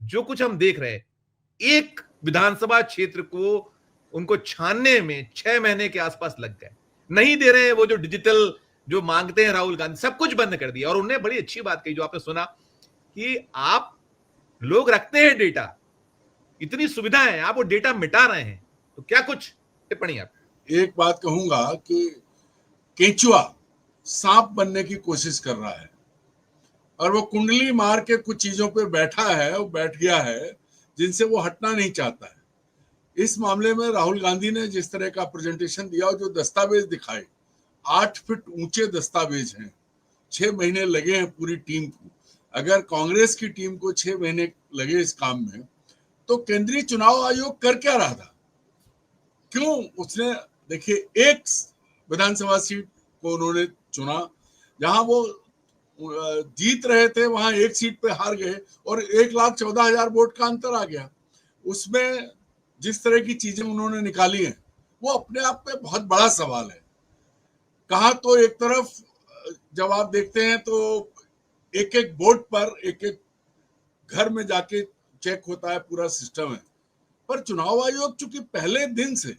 जो कुछ हम देख रहे हैं, एक विधानसभा क्षेत्र को उनको छानने में 6 महीने के आसपास लग गए। नहीं दे रहे हैं वो जो डिजिटल जो मांगते हैं राहुल गांधी, सब कुछ बंद कर दिया। और उन्होंने बड़ी अच्छी बात कही जो आपने सुना कि आप लोग रखते हैं डेटा, इतनी सुविधाएं हैं, आप वो डेटा मिटा रहे हैं। तो क्या कुछ टिप्पणी आप? एक बात कहूंगा कि केंचुआ सांप बनने की कोशिश कर रहा है और वो कुंडली मार के कुछ चीजों पर बैठा है, वो बैठ गया है जिनसे वो हटना नहीं चाहता है। इस मामले में राहुल गांधी ने जिस तरह का प्रेजेंटेशन दिया और जो दस्तावेज दिखाए, 8 फीट ऊंचे दस्तावेज हैं। 6 महीने लगे हैं पूरी टीम को। अगर कांग्रेस की टीम को 6 महीने लगे इस काम में, तो केंद्रीय चुनाव आयोग कर क्या रहा था? क्यों उसने, देखिए, एक विधानसभा सीट को उन्होंने चुना जहां वो जीत रहे थे, वहां एक सीट पे हार गए और 1,14,000 वोट का अंतर आ गया। उसमें जिस तरह की चीजें उन्होंने निकाली हैं, वो अपने आप में बहुत बड़ा सवाल है। कहा तो एक तरफ जब आप देखते हैं तो एक एक वोट पर एक एक घर में जाके चेक होता है, पूरा सिस्टम है। पर चुनाव आयोग चूंकि पहले दिन से,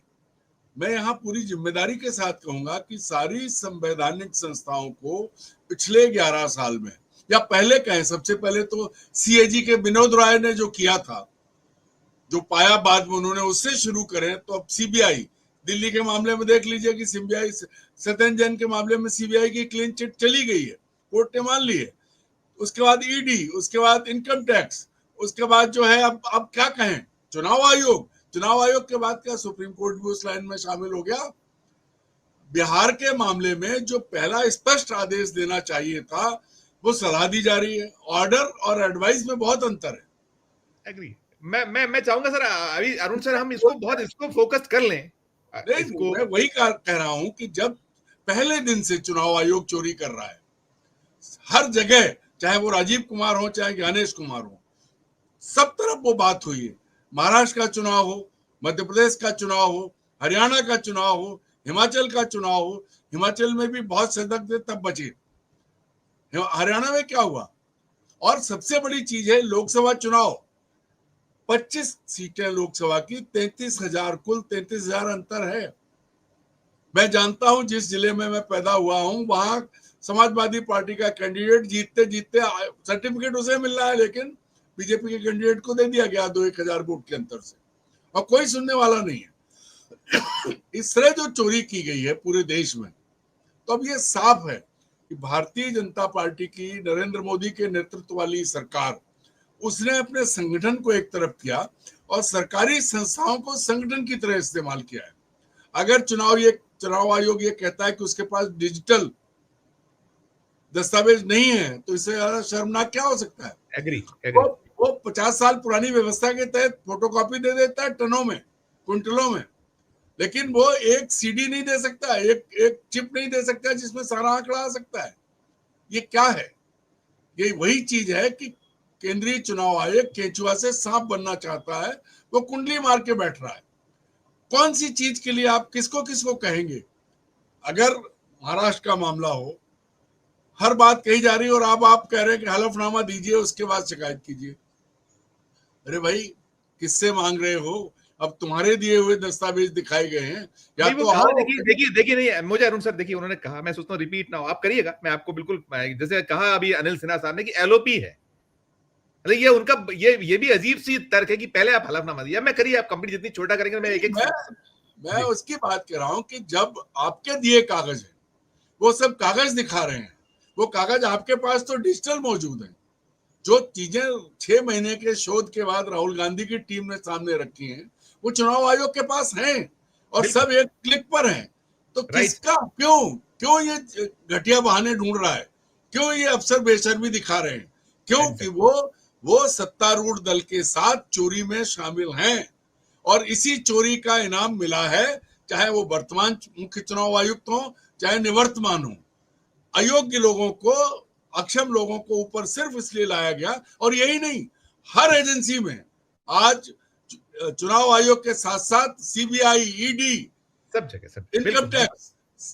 मैं यहाँ पूरी जिम्मेदारी के साथ कहूंगा कि सारी संवैधानिक संस्थाओं को पिछले 11 साल में, या पहले कहें, सबसे पहले तो सीएजी के विनोद राय ने जो किया था, जो पाया बाद में उन्होंने, उससे शुरू करें तो अब सीबीआई, दिल्ली के मामले में देख लीजिए कि सीबीआई, सत्येंद्र जैन के मामले में सीबीआई की क्लीन चिट चली गई है, कोर्ट ने मान ली है। उसके बाद ईडी, उसके बाद इनकम टैक्स, उसके बाद जो है अब क्या कहें, चुनाव आयोग। चुनाव आयोग के बाद क्या सुप्रीम कोर्ट भी उस लाइन में शामिल हो गया। बिहार के मामले में जो पहला स्पष्ट आदेश देना चाहिए था, वो सलाह दी जा रही है। ऑर्डर और एडवाइस में बहुत अंतर है। एग्री। मैं चाहूंगा सर, अभी अरुण सर, हम इसको फोकस कर लें। नहीं, मैं वही कह रहा हूं कि जब पहले दिन से चुनाव आयोग चोरी कर रहा है हर जगह, चाहे वो राजीव कुमार हो चाहे ज्ञानेश कुमार हो, सब तरफ वो बात हुई है। महाराष्ट्र का चुनाव हो, मध्य प्रदेश का चुनाव हो, हरियाणा का चुनाव हो, हिमाचल का चुनाव हो। हिमाचल में भी बहुत सदक थे, तब बचे। हरियाणा में क्या हुआ? और सबसे बड़ी चीज है लोकसभा चुनाव। 25 सीटें लोकसभा की, 33,000 कुल, 33,000 अंतर है। मैं जानता हूं जिस जिले में मैं पैदा हुआ हूं, वहां समाजवादी पार्टी का कैंडिडेट जीतते जीतते सर्टिफिकेट उसे मिल रहा है, लेकिन बीजेपी के कैंडिडेट को दे दिया गया 2-1 हजार वोट के अंतर से, और कोई सुनने वाला नहीं है। इस तरह जो चोरी की गई है पूरे देश में, तो अब ये साफ है कि भारतीय जनता पार्टी की, नरेंद्र मोदी के नेतृत्व वाली सरकार, उसने अपने संगठन को एक तरफ किया और सरकारी संस्थाओं को संगठन की तरह इस्तेमाल किया है। अगर चुनाव आयोग ये कहता है कि उसके पास डिजिटल दस्तावेज नहीं है, तो इससे ज्यादा शर्मनाक क्या हो सकता है? एग्री। वो 50 साल पुरानी व्यवस्था के तहत फोटोकॉपी दे देता है टनों में, क्विंटलों में, लेकिन वो एक सीडी नहीं दे सकता, एक चिप नहीं दे सकता जिसमें सारा आंकड़ा आ सकता है। ये क्या है? ये वही चीज है कि केंद्रीय चुनाव आयोग केंचुआ से सांप बनना चाहता है, वो कुंडली मार के बैठ रहा है। कौन सी चीज के लिए आप किसको किसको कहेंगे? अगर महाराष्ट्र का मामला हो, हर बात कही जा रही है और अब आप कह रहे हैं कि हलफनामा दीजिए, उसके बाद शिकायत कीजिए। अरे भाई, किससे मांग रहे हो? अब तुम्हारे दिए हुए दस्तावेज दिखाए गए हैं, या तो आओ। देखिए नहीं, मुझे अरुण सर, देखिए उन्होंने कहा, मैं सोचता हूँ रिपीट ना हो, आप करिएगा, मैं आपको बिल्कुल, जैसे कहा अभी अनिल सिन्हा साहब ने कि एलओपी है, ये उनका ये भी अजीब सी तर्क है कि पहले आप हलफनामा दिया, मैं करिए, आप कंपनी जितनी छोटा करेंगे, मैं एक मैं उसकी बात कर रहा हूं कि जब आपके दिए कागज है, वो सब कागज दिखा रहे हैं, वो कागज आपके पास तो डिजिटल मौजूद है। जो चीजें 6 महीने के शोध के बाद राहुल गांधी की टीम ने सामने रखी हैं, वो चुनाव आयोग के पास हैं और सब एक क्लिक पर हैं। तो किसका, क्यों ये घटिया बहाने ढूंढ रहा है? क्यों ये अफसर बेशर्मी दिखा रहे हैं? क्योंकि वो सत्तारूढ़ दल के साथ चोरी में शामिल हैं और इसी चोरी का इनाम मिला है, चाहे वो वर्तमान मुख्य चुनाव आयुक्त हो चाहे निवर्तमान हो। अयोग्य लोगों को, अक्षम लोगों को ऊपर सिर्फ इसलिए लाया गया। और यही नहीं, हर एजेंसी में आज चुनाव आयोग के साथ साथ सीबीआई, ईडी, सब जगह, इनकम टैक्स,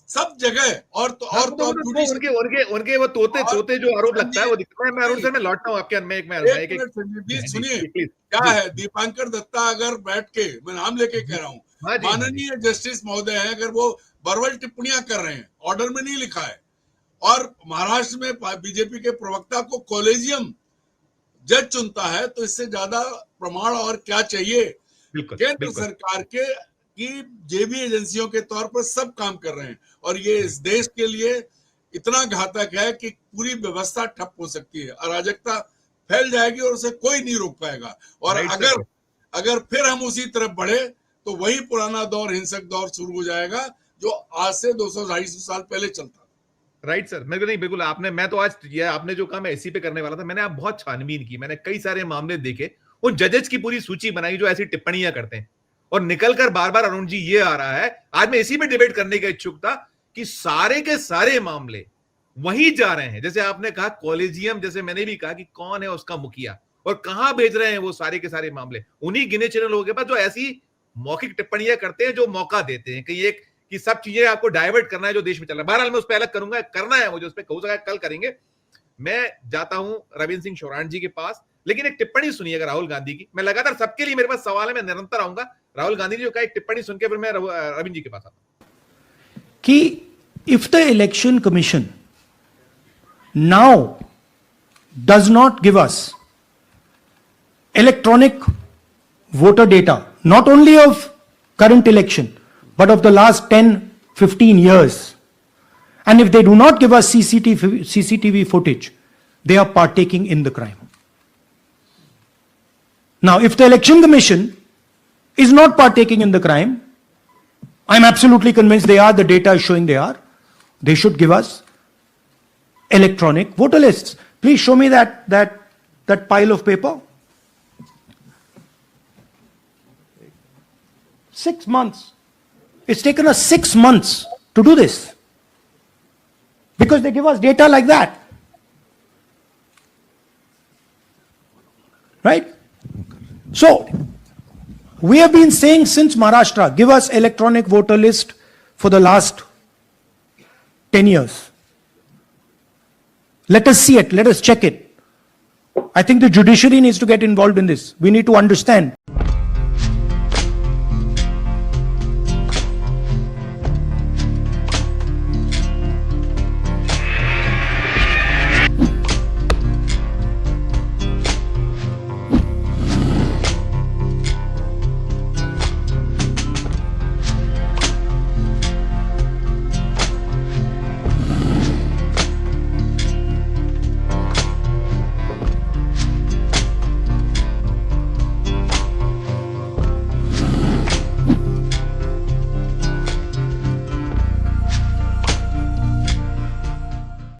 सब जगह और तो आप उनके उनके उनके वो तोते जो आरोप लगता है वो दिखता है। मैं अरुण सर मैं लौटता हूँ आपके में एक मिनट संजीव जी सुनिए, क्या है दीपांकर दत्ता अगर बैठ के, मैं नाम लेके कह रहा हूँ, माननीय जस्टिस महोदय है, अगर वो बर्बल टिप्पणियां कर रहे हैं, ऑर्डर में नहीं लिखा है, और महाराष्ट्र में बीजेपी के प्रवक्ता को कॉलेजियम जज चुनता है, तो इससे ज्यादा प्रमाण और क्या चाहिए। केंद्र सरकार के की जेबी एजेंसियों के तौर पर सब काम कर रहे हैं, और ये इस देश के लिए इतना घातक है कि पूरी व्यवस्था ठप हो सकती है, अराजकता फैल जाएगी और उसे कोई नहीं रोक पाएगा। और अगर फिर हम उसी तरफ बढ़े तो वही पुराना दौर, हिंसक दौर शुरू हो जाएगा जो आज से 200-250 साल पहले चलता। राइट सर, मेरे को नहीं, बिल्कुल आपने, मैं तो आज ये आपने जो कहा मैं इसी पे करने वाला था। मैंने आप बहुत छानबीन की, मैंने कई सारे मामले देखे, उन जजेस की पूरी सूची बनाई जो ऐसी टिप्पणियां करते हैं, और निकलकर बार बार अरुण जी ये आ रहा है। आज मैं इसी पे डिबेट करने का इच्छुक था कि सारे के सारे मामले वहीं जा रहे हैं। जैसे आपने कहा कॉलेजियम, जैसे मैंने भी कहा कि कौन है उसका मुखिया और कहां भेज रहे हैं वो सारे के सारे मामले उन्हीं गिने चुने लोगों के पास जो ऐसी मौखिक टिप्पणियां करते हैं, जो मौका देते हैं कि एक कि सब चीजें आपको डाइवर्ट करना है जो देश में चल रहा है। बहरहाल मैं उस पर अलग करूंगा, करना है मुझे उस पर, कहूंगा कल करेंगे। मैं जाता हूं रविंद्र सिंह शोराण जी के पास, लेकिन एक टिप्पणी सुनिएगा राहुल गांधी की। मैं लगातार सबके लिए मेरे पास सवाल है, मैं निरंतर आऊंगा। राहुल गांधी जी का एक टिप्पणी सुन के फिर मैं रविंद्र जी के पास आता हूं कि if the election commission now does not give us electronic voter data, not only of current election, but of the last 10, 15 years. And if they do not give us CCTV footage, they are partaking in the crime. Now, if the Election Commission is not partaking in the crime, I'm absolutely convinced they are, the data is showing they are, they should give us electronic voter lists. Please show me that pile of paper. 6 months. It's taken us 6 months to do this. Because they give us data like that. Right? So, we have been saying since Maharashtra, give us electronic voter list for the last 10 years. Let us see it, let us check it. I think the judiciary needs to get involved in this. We need to understand.